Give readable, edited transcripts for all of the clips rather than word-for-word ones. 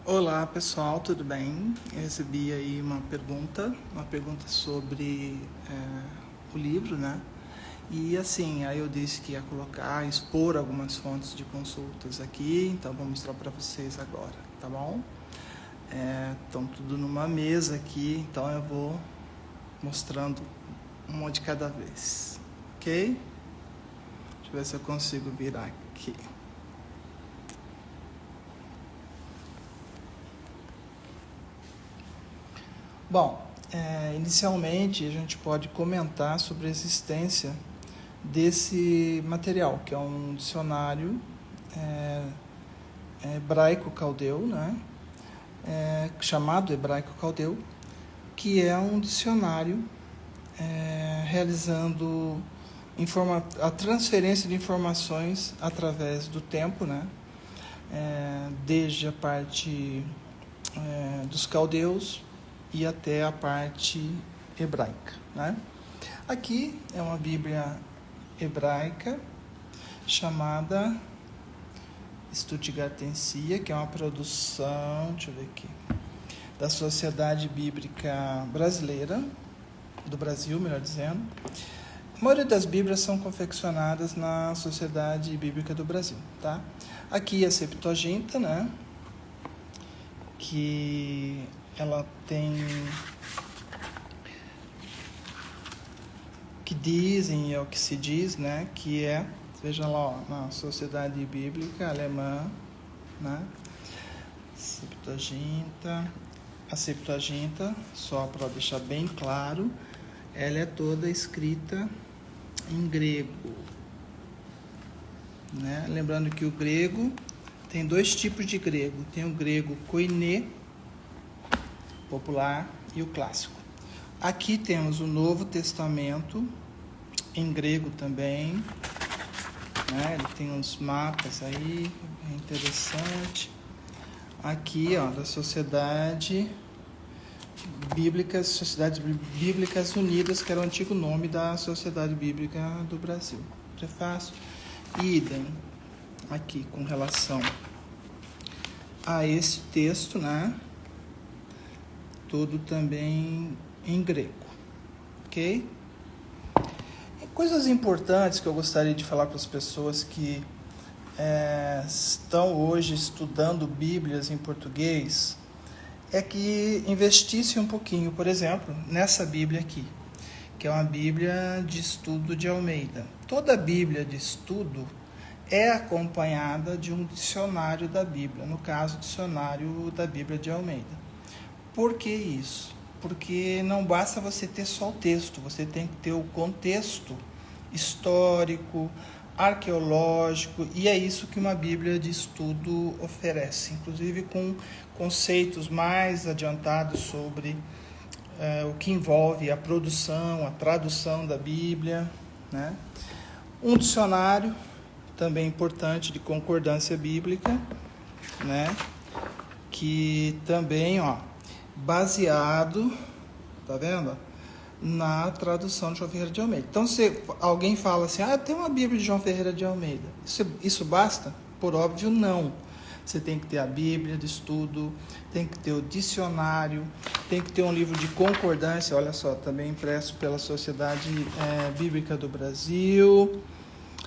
Olá pessoal, tudo bem? Eu recebi aí uma pergunta sobre o livro, né? E assim, aí eu disse que ia expor algumas fontes de consultas aqui, então vou mostrar para vocês agora, tá bom? Estão tudo numa mesa aqui, então eu vou mostrando uma de cada vez, ok? Deixa eu ver se eu consigo virar aqui. Bom, inicialmente a gente pode comentar sobre a existência desse material, que é um dicionário hebraico-caldeu, né? Chamado hebraico-caldeu, que é um dicionário realizando a transferência de informações através do tempo, né? Desde a parte dos caldeus e até a parte hebraica, né? Aqui é uma Bíblia hebraica chamada Stuttgartensia, que é uma produção, deixa eu ver aqui, da Sociedade Bíblica Brasileira, do Brasil, melhor dizendo. A maioria das Bíblias são confeccionadas na Sociedade Bíblica do Brasil, tá? Aqui a Septuaginta, né? Que ela tem, que dizem, é o que se diz, né? Que é, veja lá, ó, na Sociedade Bíblica Alemã, né? A Septuaginta, só para deixar bem claro, ela é toda escrita em grego, né? Lembrando que o grego tem dois tipos de grego, tem o grego koiné, popular, e o clássico. Aqui temos o Novo Testamento, em grego também, né? Ele tem uns mapas aí, é interessante. Aqui, ó, da Sociedades Bíblicas Unidas, que era o antigo nome da Sociedade Bíblica do Brasil. Prefácio. Idem, aqui com relação a esse texto, né? Tudo também em grego, ok? E coisas importantes que eu gostaria de falar para as pessoas que estão hoje estudando Bíblias em português, é que investissem um pouquinho, por exemplo, nessa Bíblia aqui, que é uma Bíblia de estudo de Almeida. Toda Bíblia de estudo é acompanhada de um dicionário da Bíblia, no caso, o dicionário da Bíblia de Almeida. Por que isso? Porque não basta você ter só o texto, você tem que ter o contexto histórico, arqueológico, e é isso que uma Bíblia de estudo oferece, inclusive com conceitos mais adiantados sobre o que envolve a produção, a tradução da Bíblia, né? Um dicionário também importante de concordância bíblica, né? Que também, ó, baseado, tá vendo? Na tradução de João Ferreira de Almeida. Então, se alguém fala assim, tem uma Bíblia de João Ferreira de Almeida, isso basta? Por óbvio, não. Você tem que ter a Bíblia de estudo, tem que ter o dicionário, tem que ter um livro de concordância, olha só, também impresso pela Sociedade Bíblica do Brasil.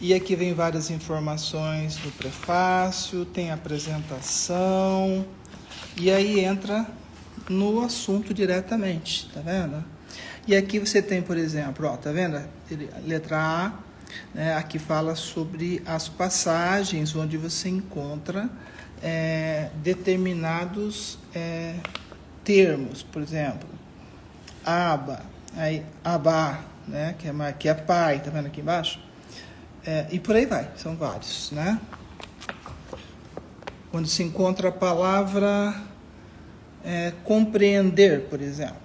E aqui vem várias informações do prefácio, tem apresentação, e aí entra no assunto diretamente, tá vendo? E aqui você tem, por exemplo, ó, tá vendo? Letra A, né, aqui fala sobre as passagens onde você encontra determinados termos, por exemplo, aba, aí abá, né, que é pai, tá vendo aqui embaixo? E por aí vai, são vários, né? Quando se encontra a palavra compreender, por exemplo.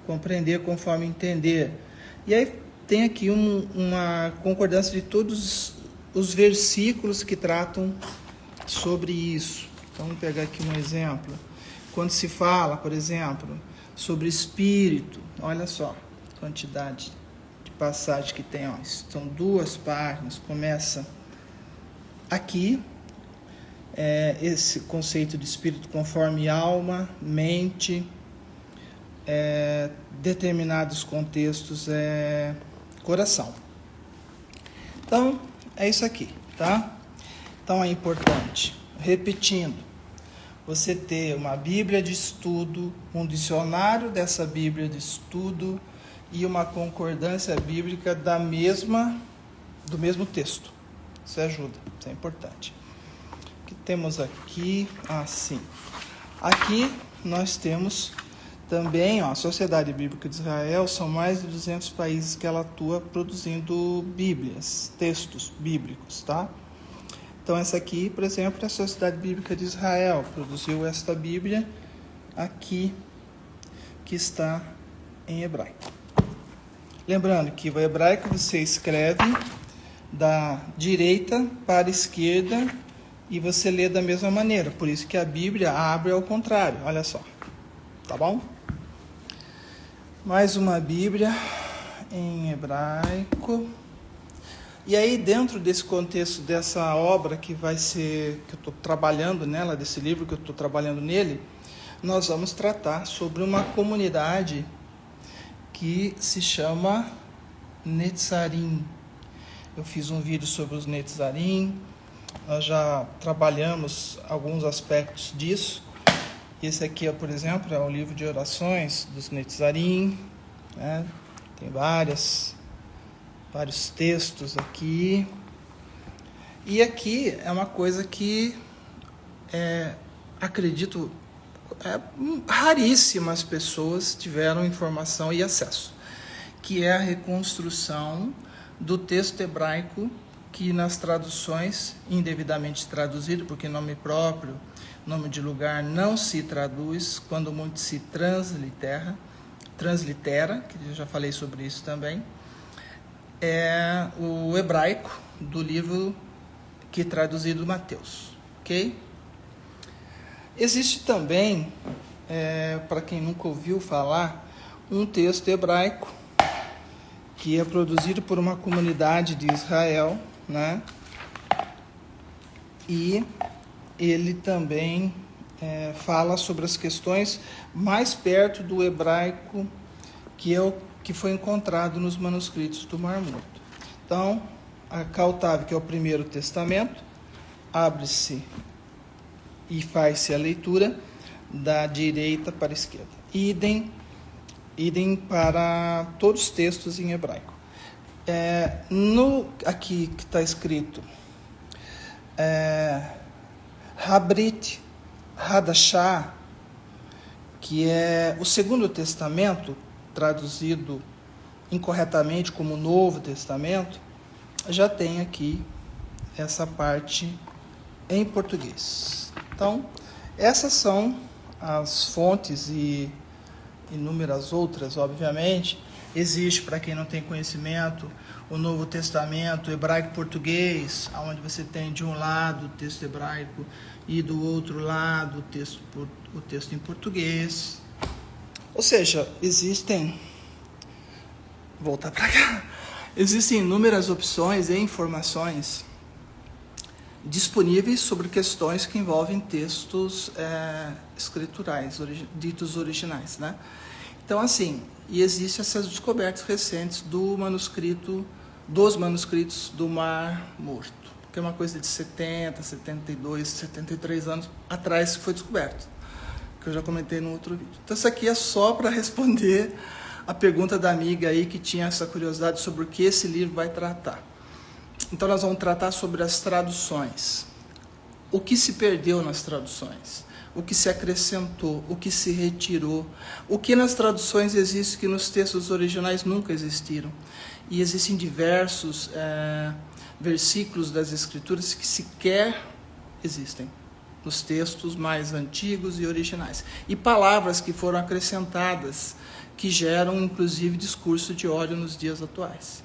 Compreender conforme entender. E aí tem aqui uma concordância de todos os versículos que tratam sobre isso. Então, vamos pegar aqui um exemplo. Quando se fala, por exemplo, sobre espírito, olha só a quantidade de passagem que tem. Ó. São 2 páginas. Começa aqui, esse conceito de espírito conforme alma, mente, determinados contextos coração. Então, é isso aqui, tá? Então, é importante, repetindo, você ter uma Bíblia de estudo, um dicionário dessa Bíblia de estudo e uma concordância bíblica do mesmo texto. Isso ajuda, isso é importante. O que temos aqui? Sim. Aqui nós temos também a Sociedade Bíblica de Israel, são mais de 200 países que ela atua produzindo Bíblias, textos bíblicos, tá? Então essa aqui, por exemplo, é a Sociedade Bíblica de Israel, produziu esta Bíblia aqui, que está em hebraico. Lembrando que o hebraico você escreve da direita para a esquerda e você lê da mesma maneira, por isso que a Bíblia abre ao contrário, olha só, tá bom? Mais uma Bíblia em hebraico. E aí, dentro desse contexto dessa obra que eu estou trabalhando nela, desse livro que eu estou trabalhando nele, nós vamos tratar sobre uma comunidade que se chama Netzarim. Eu fiz um vídeo sobre os Netzarim, nós já trabalhamos alguns aspectos disso. Esse aqui, por exemplo, é o livro de orações dos Netzarim, né? Tem vários textos aqui. E aqui é uma coisa que acredito, raríssimas pessoas tiveram informação e acesso, que é a reconstrução do texto hebraico, que nas traduções, indevidamente traduzido, porque nome próprio, nome de lugar não se traduz, quando muito se translitera, que eu já falei sobre isso também, é o hebraico do livro que é traduzido Mateus, ok? Existe também, para quem nunca ouviu falar, um texto hebraico que é produzido por uma comunidade de Israel, né? E ele também fala sobre as questões mais perto do hebraico, que foi encontrado nos manuscritos do Mar Morto. Então, a Caltave, que é o Primeiro Testamento, abre-se e faz-se a leitura da direita para a esquerda. Idem para todos os textos em hebraico. Aqui que está escrito Habrit Hadashah, que é o Segundo Testamento, traduzido incorretamente como Novo Testamento, já tem aqui essa parte em português. Então, essas são as fontes e inúmeras outras, obviamente. Existe, para quem não tem conhecimento, o Novo Testamento, hebraico-português, onde você tem de um lado o texto hebraico e do outro lado o texto em português. Ou seja, existem inúmeras opções e informações disponíveis sobre questões que envolvem textos escriturais, ditos originais, né? Então, assim, e existem essas descobertas recentes dos manuscritos do Mar Morto, que é uma coisa de 70, 72, 73 anos atrás que foi descoberto, que eu já comentei no outro vídeo. Então, isso aqui é só para responder a pergunta da amiga aí que tinha essa curiosidade sobre o que esse livro vai tratar. Então, nós vamos tratar sobre as traduções. O que se perdeu nas traduções? O que se acrescentou? O que se retirou? O que nas traduções existe que nos textos originais nunca existiram? E existem diversos versículos das Escrituras que sequer existem nos textos mais antigos e originais. E palavras que foram acrescentadas, que geram, inclusive, discurso de ódio nos dias atuais.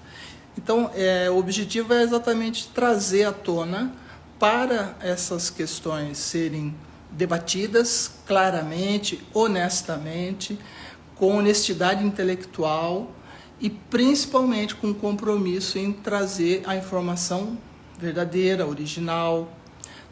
Então, o objetivo é exatamente trazer à tona para essas questões serem debatidas claramente, honestamente, com honestidade intelectual e principalmente com compromisso em trazer a informação verdadeira, original,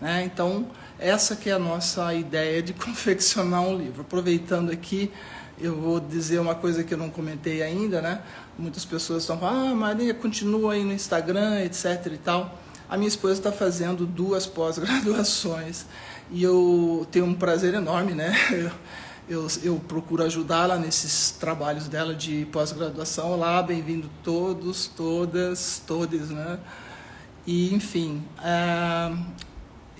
né? Então, Essa que é a nossa ideia de confeccionar um livro. Aproveitando aqui, eu vou dizer uma coisa que eu não comentei ainda, né? Muitas pessoas estão falando, Maria, continua aí no Instagram, etc e tal. A minha esposa está fazendo 2 pós-graduações e eu tenho um prazer enorme, né? Eu procuro ajudá-la nesses trabalhos dela de pós-graduação. Olá, bem-vindo todos, todas, todes, né? E, enfim,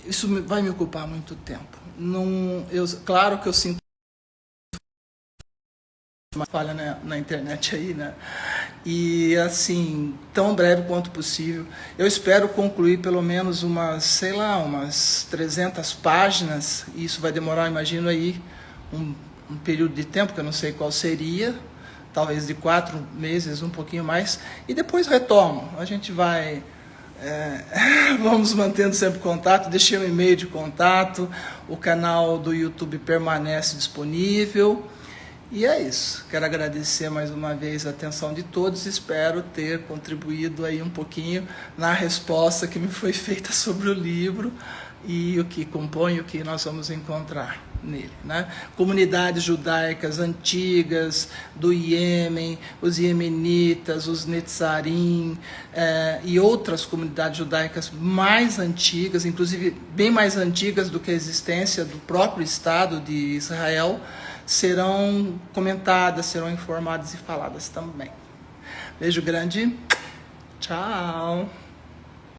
isso vai me ocupar muito tempo. Não, claro que eu sinto uma falha na internet aí, né? E assim, tão breve quanto possível. Eu espero concluir pelo menos umas 300 páginas. E isso vai demorar, imagino aí, um período de tempo, que eu não sei qual seria, talvez de 4 meses, um pouquinho mais, e depois retomo. A gente vai... vamos mantendo sempre contato, deixei um e-mail de contato, o canal do YouTube permanece disponível. E é isso. Quero agradecer mais uma vez a atenção de todos. Espero ter contribuído aí um pouquinho na resposta que me foi feita sobre o livro e o que compõe, o que nós vamos encontrar nele, né? Comunidades judaicas antigas do Iêmen, os iemenitas, os Netzarim, e outras comunidades judaicas mais antigas, inclusive bem mais antigas do que a existência do próprio Estado de Israel, serão comentadas, serão informadas e faladas também. Beijo grande, tchau!